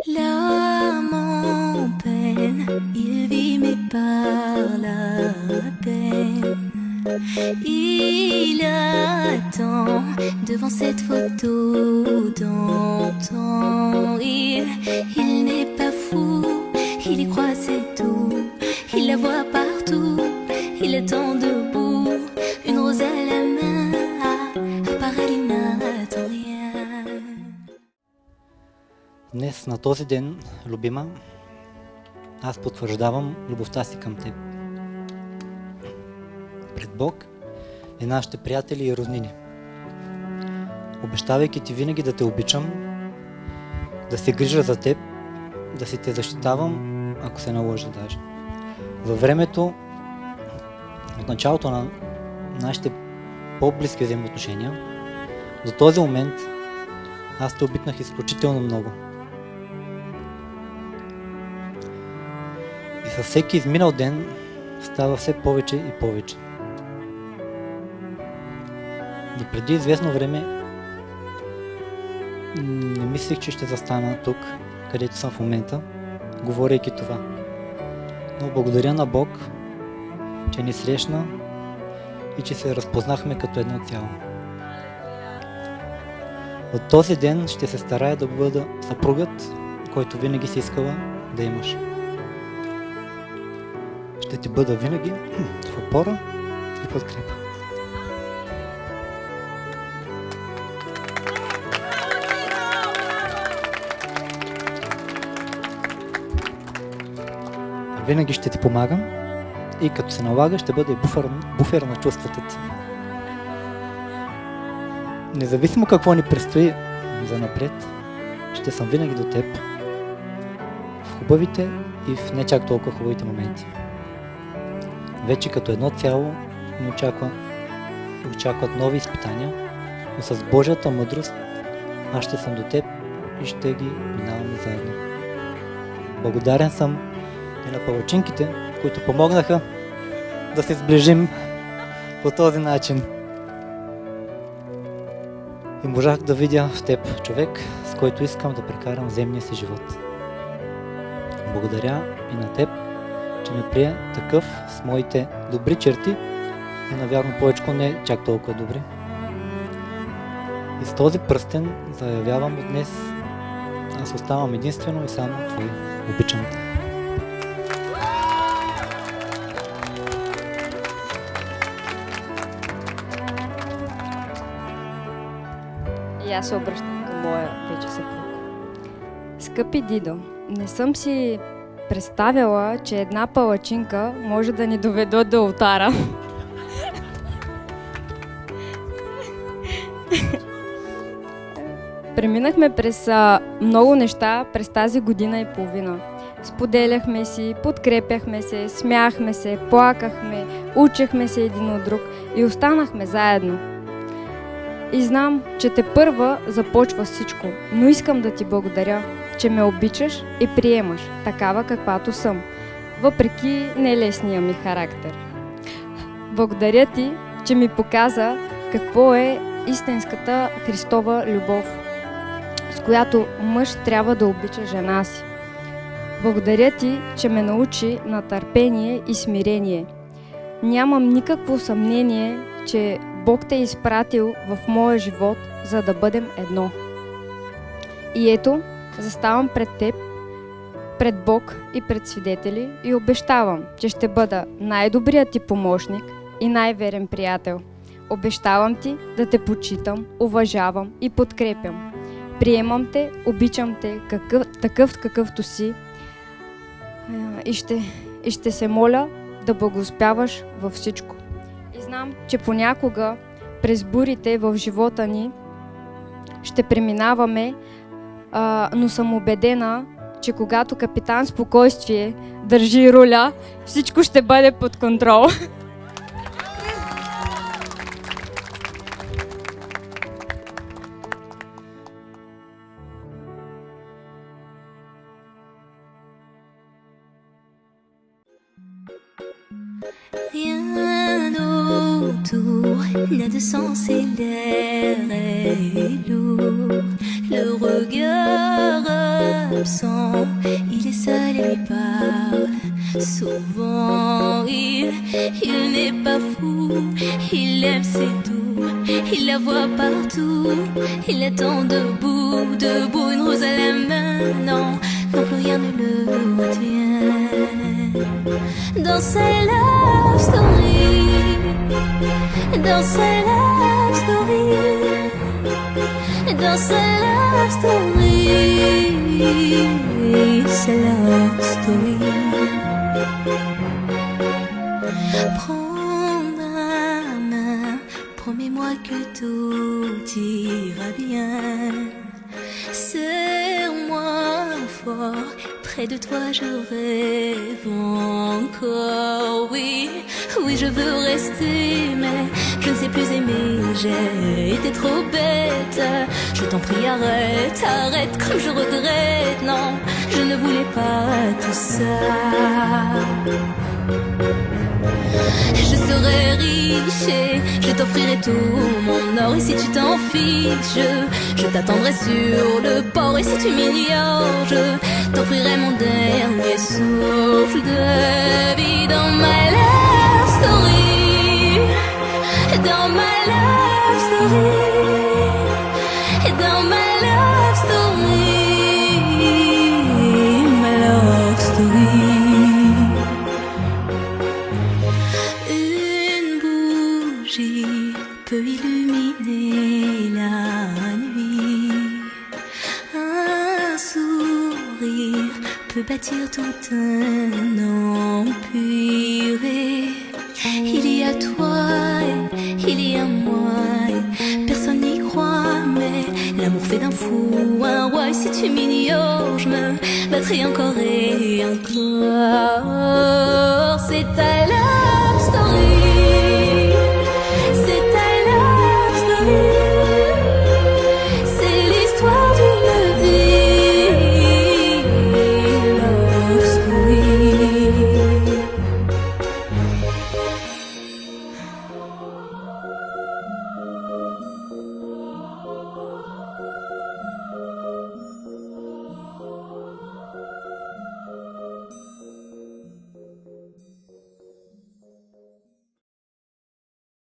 L'âme en peine, il vit mais par la peine. Il attend devant cette photo d'antan. Il n'est pas fou, il y croit c'est tout. Il la voit partout, il attend debout. Une rose à la main, à part elle il n'attend rien. Днес, на този ден, любима, аз потвърждавам любовта си към теб. Пред Бог и нашите приятели и роднини. Обещавайки ти винаги да те обичам, да се грижа за теб, да си те защитавам, ако се наложи даже. Във времето, от началото на нашите по-близки взаимоотношения, до този момент аз те обикнах изключително много. И със всеки изминал ден става все повече и повече. Но преди известно време не мислех, че ще застана тук, където съм в момента, говорейки това. Но благодаря на Бог, че ни срещна и че се разпознахме като едно цяло. От този ден ще се старая да бъда съпругът, който винаги си искала да имаш. Ще ти бъда винаги в опора и подкрепа. Винаги ще ти помагам и като се налага ще бъде буфер на чувствата ти. Независимо какво ни предстои за напред, ще съм винаги до теб в хубавите и в не чак толкова хубавите моменти. Вече като едно цяло ни очакват нови изпитания, но с Божията мъдрост аз ще съм до теб и ще ги минаваме заедно. Благодарен съм и на палачинките, които помогнаха да се сближим по този начин. И можах да видя в теб човек, с който искам да прекарам земния си живот. Благодаря и на теб, че ме прие такъв с моите добри черти и навярно повечко не чак толкова добри. И с този пръстен заявявам от днес, аз оставам единствено и само твой. Обичам те. И аз се обръщам към моя вече съпруг. Скъпи Дидо, не съм си представяла, че една палачинка може да ни доведе до олтара. Преминахме през много неща през тази година и половина. Споделяхме си, подкрепяхме се, смяхме се, плакахме, учехме се един от друг и останахме заедно. И знам, че тепърва започва всичко, но искам да ти благодаря, че ме обичаш и приемаш такава каквато съм, въпреки нелесния ми характер. Благодаря ти, че ми показа какво е истинската Христова любов, с която мъж трябва да обича жена си. Благодаря ти, че ме научи на търпение и смирение. Нямам никакво съмнение, че Бог те е изпратил в моя живот, за да бъдем едно. И ето, заставам пред теб, пред Бог и пред свидетели и обещавам, че ще бъда най-добрият ти помощник и най-верен приятел. Обещавам ти да те почитам, уважавам и подкрепям. Приемам те, обичам те такъв какъвто си и ще се моля да благоуспяваш във всичко. И знам, че понякога през бурите в живота ни ще преминаваме, но съм убедена, че когато капитан Спокойствие държи руля, всичко ще бъде под контрол. Rien autour n'a de sens et l'air est lourd. Le regard absent. Il est seul et lui parle souvent. Il n'est pas fou, il aime ses doux. Il la voit partout, il attend debout, debout, une rose à la main. Non, non, plus rien ne le retient. Dans sa love story, dans sa love story, dans sa love story, sa love story. Prends ma main, promets-moi que tout ira bien. Serre-moi fort, près de toi je rêve encore. Oui, oui je veux rester, mais je ne sais plus aimer. J'ai été trop bête. Je t'en prie arrête, arrête comme je regrette. Non, je ne voulais pas tout ça. Je serai riche et je t'offrirai tout mon or. Et si tu t'en fiches, je t'attendrai sur le port. Et si tu m'ignores, je t'offrirai mon dernier souffle de vie. Dans ma love story, dans ma love story, dans ma love story, ma love story. Peut illuminer la nuit. Un sourire peut bâtir tout un empire. Il y a toi et il y a moi. Et personne n'y croit, mais l'amour fait d'un fou un roi. Et si tu m'ignores, je me battrai encore et encore. C'est à la